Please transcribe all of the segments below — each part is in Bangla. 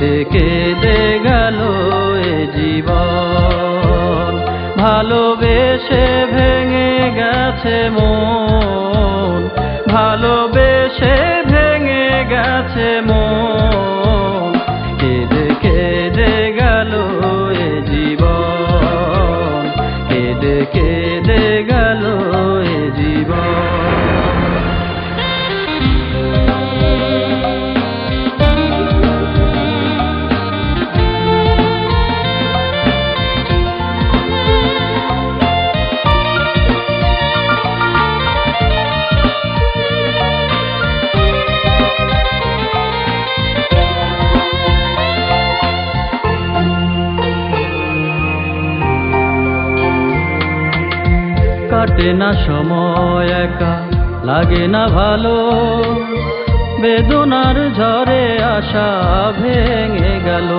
কেঁদে কেঁদে গেল এ জীবন, ভালোবেসে ভেঙে গেছে মন, ভালোবেসে ভেঙে গেছে মন, কেঁদে কেঁদে গেল এ জীবন, কেঁদে কেঁদে গেল এ জীবন। কাটে না সময় একা, লাগে না ভালো, বেদনার ঝড়ে আশা ভেঙে গেল।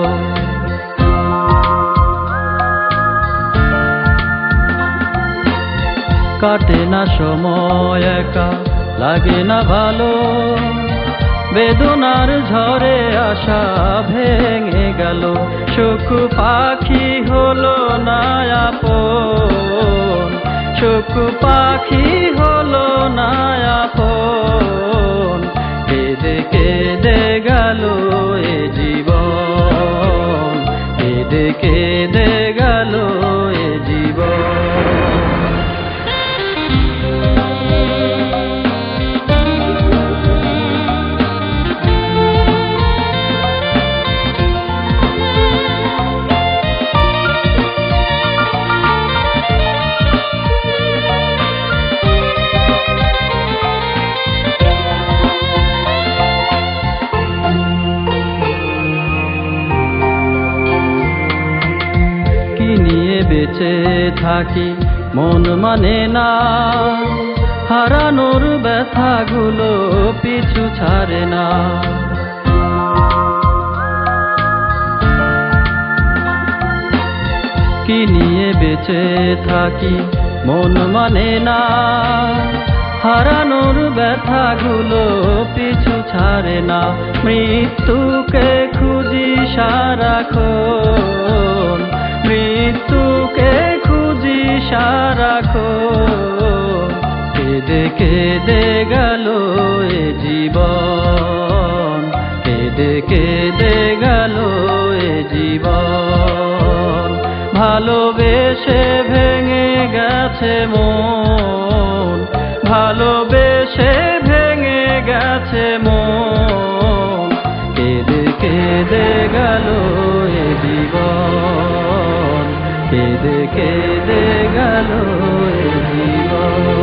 কাটে না সময় একা, লাগে না ভালো, বেদনার ঝড়ে আশা ভেঙে গেল। সুখ পাখি হলো না আপন, সুখ পাখি হলো না আপন, কেঁদে কেঁদে গেল এ জীবন, কেঁদে কেঁদে গেল এ জীবন। বেঁচে থাকি মন মানে না, হারানোর ব্যথাগুলো পিছু ছাড়ে না। কি নিয়ে বেঁচে থাকি মন মানে না, হারানোর ব্যথাগুলো পিছু ছাড়ে না। মৃত্যুকে খুঁজি সারাক্ষণ, মৃত্যুকে খুঁজি সারাক্ষণ, কেঁদে কেঁদে গেল এ জীবন, কেঁদে কেঁদে গেল এ জীবন, ভালোবেসে ভেঙে গেছে মন, ভালোবেসে ভেঙে গেছে মন, কেঁদে কেঁদে গেল এ জীবন, কেঁদে কেঁদে গেল এ জীবন।